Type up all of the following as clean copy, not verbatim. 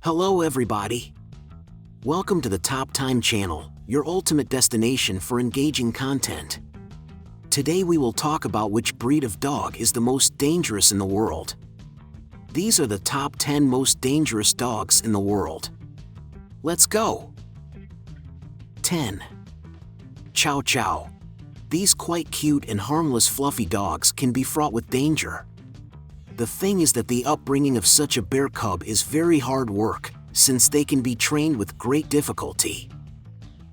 Hello everybody! Welcome to the Top Time channel, your ultimate destination for engaging content. Today we will talk about which breed of dog is the most dangerous in the world. These are the top 10 most dangerous dogs in the world. Let's go! 10. Chow Chow. These quite cute and harmless fluffy dogs can be fraught with danger. The thing is that the upbringing of such a bear cub is very hard work, since they can be trained with great difficulty.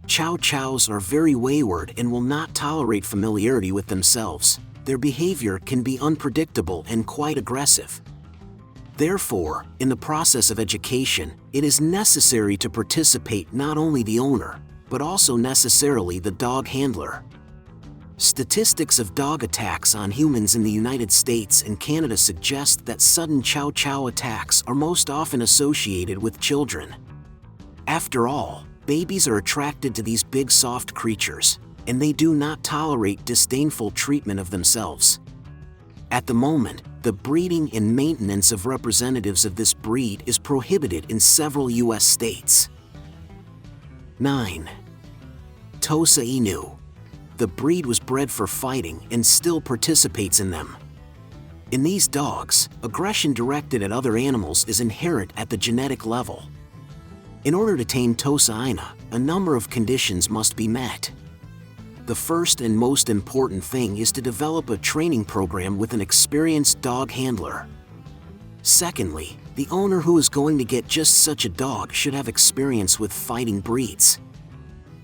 Chow Chows are very wayward and will not tolerate familiarity with themselves. Their behavior can be unpredictable and quite aggressive. Therefore, in the process of education, it is necessary to participate not only the owner, but also necessarily the dog handler. Statistics of dog attacks on humans in the United States and Canada suggest that sudden Chow Chow attacks are most often associated with children. After all, babies are attracted to these big soft creatures, and they do not tolerate disdainful treatment of themselves. At the moment, the breeding and maintenance of representatives of this breed is prohibited in several U.S. states. 9. Tosa Inu. The breed was bred for fighting and still participates in them. In these dogs, aggression directed at other animals is inherent at the genetic level. In order to tame Tosa Inu, a number of conditions must be met. The first and most important thing is to develop a training program with an experienced dog handler. Secondly, the owner who is going to get just such a dog should have experience with fighting breeds.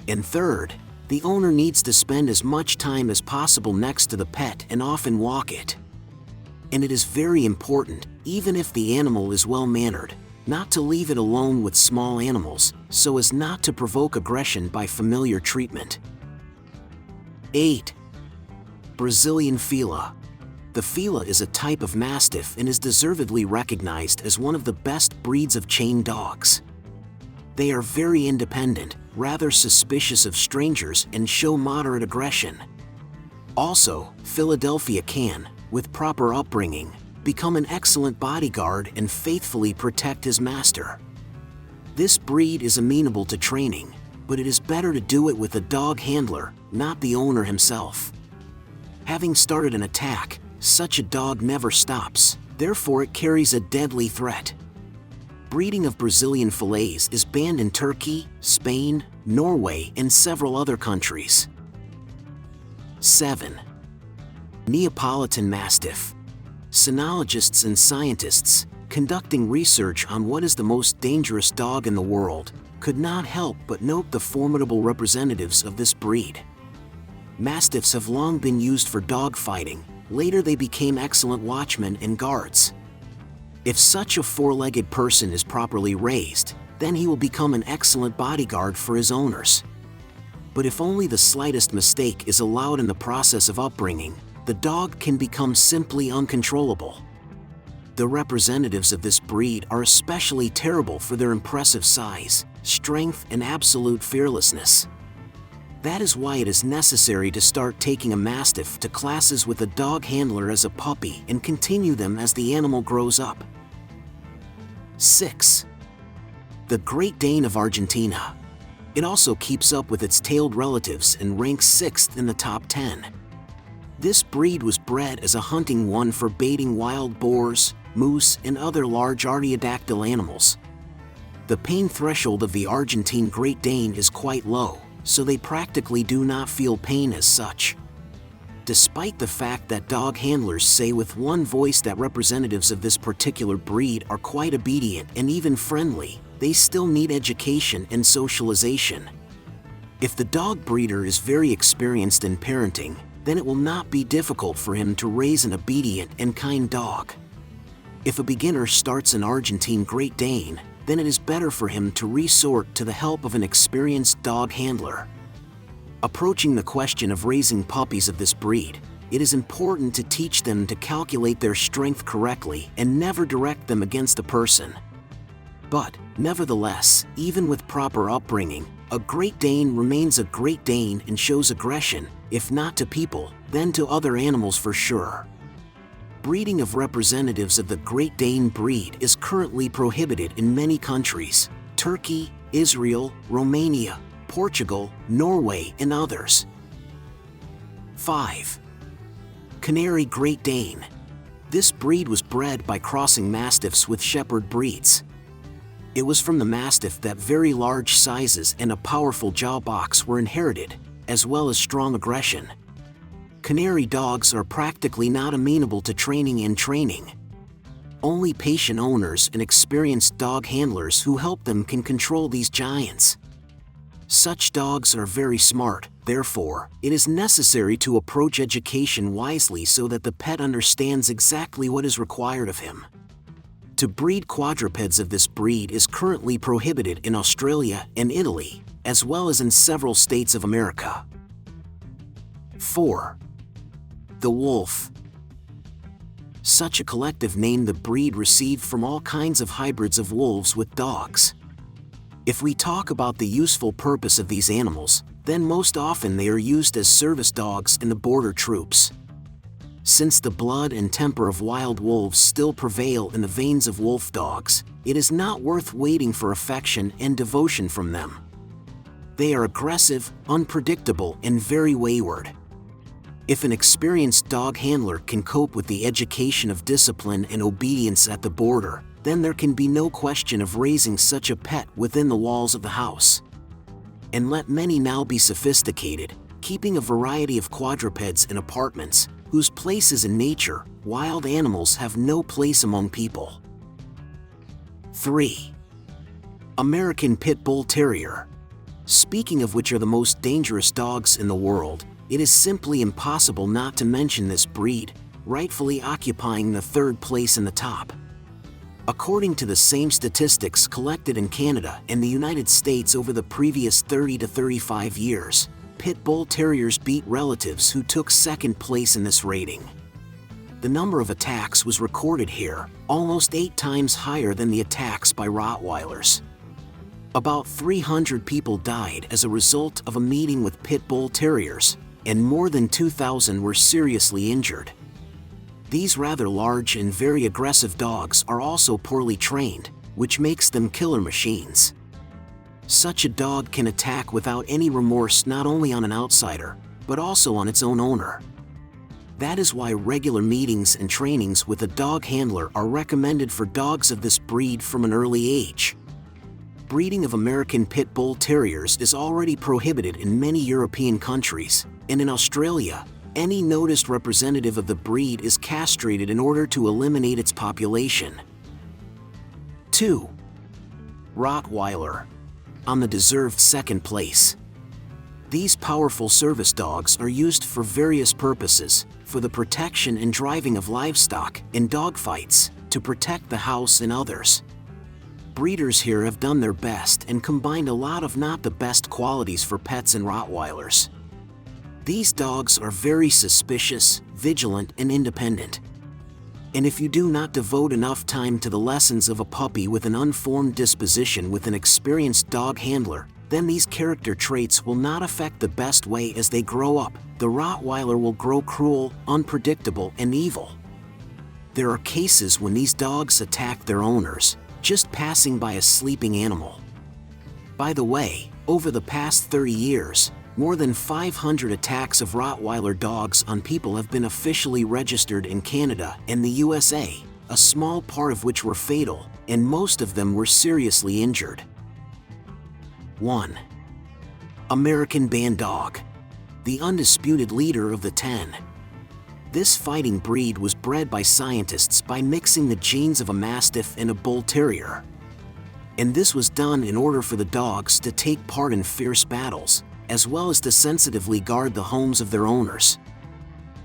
And third, the owner needs to spend as much time as possible next to the pet and often walk it. And it is very important, even if the animal is well-mannered, not to leave it alone with small animals, so as not to provoke aggression by familiar treatment. 8. Brazilian Fila. The Fila is a type of Mastiff and is deservedly recognized as one of the best breeds of chain dogs. They are very independent, rather suspicious of strangers, and show moderate aggression. Also, Philadelphia can, with proper upbringing, become an excellent bodyguard and faithfully protect his master. This breed is amenable to training, but it is better to do it with a dog handler, not the owner himself. Having started an attack, such a dog never stops, therefore it carries a deadly threat. Breeding of Brazilian Filets is banned in Turkey, Spain, Norway, and several other countries. 7. Neapolitan Mastiff. Cynologists and scientists, conducting research on what is the most dangerous dog in the world, could not help but note the formidable representatives of this breed. Mastiffs have long been used for dog fighting. Later they became excellent watchmen and guards. If such a four-legged person is properly raised, then he will become an excellent bodyguard for his owners. But if only the slightest mistake is allowed in the process of upbringing, the dog can become simply uncontrollable. The representatives of this breed are especially terrible for their impressive size, strength, and absolute fearlessness. That is why it is necessary to start taking a Mastiff to classes with a dog handler as a puppy and continue them as the animal grows up. 6. The Great Dane of Argentina. It also keeps up with its tailed relatives and ranks 6th in the top 10. This breed was bred as a hunting one for baiting wild boars, moose, and other large artiodactyl animals. The pain threshold of the Argentine Great Dane is quite low, so they practically do not feel pain as such. Despite the fact that dog handlers say with one voice that representatives of this particular breed are quite obedient and even friendly, they still need education and socialization. If the dog breeder is very experienced in parenting, then it will not be difficult for him to raise an obedient and kind dog. If a beginner starts an Argentine Great Dane, then it is better for him to resort to the help of an experienced dog handler. Approaching the question of raising puppies of this breed, it is important to teach them to calculate their strength correctly and never direct them against a person. But, nevertheless, even with proper upbringing, a Great Dane remains a Great Dane and shows aggression, if not to people, then to other animals for sure. Breeding of representatives of the Great Dane breed is currently prohibited in many countries: Turkey, Israel, Romania, Portugal, Norway, and others. 5. Canary Great Dane. This breed was bred by crossing Mastiffs with Shepherd breeds. It was from the Mastiff that very large sizes and a powerful jaw box were inherited, as well as strong aggression. Canary dogs are practically not amenable to training and training. Only patient owners and experienced dog handlers who help them can control these giants. Such dogs are very smart, therefore, it is necessary to approach education wisely so that the pet understands exactly what is required of him. To breed quadrupeds of this breed is currently prohibited in Australia and Italy, as well as in several states of America. 4. The Wolf. Such a collective name the breed received from all kinds of hybrids of wolves with dogs. If we talk about the useful purpose of these animals, then most often they are used as service dogs in the border troops. Since the blood and temper of wild wolves still prevail in the veins of wolf dogs, it is not worth waiting for affection and devotion from them. They are aggressive, unpredictable, and very wayward. If an experienced dog handler can cope with the education of discipline and obedience at the border, then there can be no question of raising such a pet within the walls of the house. And let many now be sophisticated, keeping a variety of quadrupeds in apartments, whose place is in nature. Wild animals have no place among people. 3. American Pit Bull Terrier. Speaking of which are the most dangerous dogs in the world, it is simply impossible not to mention this breed, rightfully occupying the third place in the top. According to the same statistics collected in Canada and the United States over the previous 30 to 35 years, Pit Bull Terriers beat relatives who took second place in this rating. The number of attacks was recorded here, almost 8 times higher than the attacks by Rottweilers. About 300 people died as a result of a meeting with Pit Bull Terriers, and more than 2,000 were seriously injured. These rather large and very aggressive dogs are also poorly trained, which makes them killer machines. Such a dog can attack without any remorse not only on an outsider, but also on its own owner. That is why regular meetings and trainings with a dog handler are recommended for dogs of this breed from an early age. Breeding of American Pit Bull Terriers is already prohibited in many European countries, and in Australia, any noticed representative of the breed is castrated in order to eliminate its population. 2. Rottweiler. On the deserved second place. These powerful service dogs are used for various purposes: for the protection and driving of livestock, in dogfights, to protect the house and others. Breeders here have done their best and combined a lot of not the best qualities for pets in Rottweilers. These dogs are very suspicious, vigilant, and independent. And if you do not devote enough time to the lessons of a puppy with an unformed disposition with an experienced dog handler, then these character traits will not affect the best way as they grow up. The Rottweiler will grow cruel, unpredictable, and evil. There are cases when these dogs attack their owners, just passing by a sleeping animal. By the way, over the past 30 years, more than 500 attacks of Rottweiler dogs on people have been officially registered in Canada and the USA, a small part of which were fatal, and most of them were seriously injured. 1. American Bandog. The undisputed leader of the 10. This fighting breed was bred by scientists by mixing the genes of a Mastiff and a Bull Terrier. And this was done in order for the dogs to take part in fierce battles, as well as to sensitively guard the homes of their owners.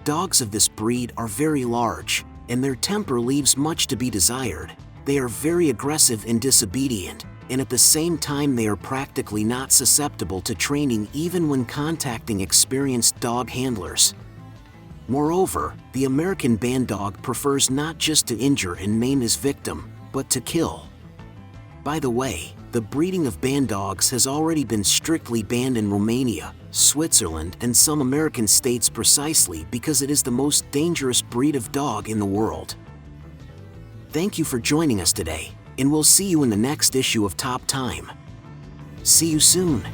Dogs of this breed are very large, and their temper leaves much to be desired. They are very aggressive and disobedient, and at the same time they are practically not susceptible to training even when contacting experienced dog handlers. Moreover, the American Bandog prefers not just to injure and maim his victim, but to kill. By the way, the breeding of Bandogs has already been strictly banned in Romania, Switzerland, and some American states precisely because it is the most dangerous breed of dog in the world. Thank you for joining us today, and we'll see you in the next issue of Top Time. See you soon.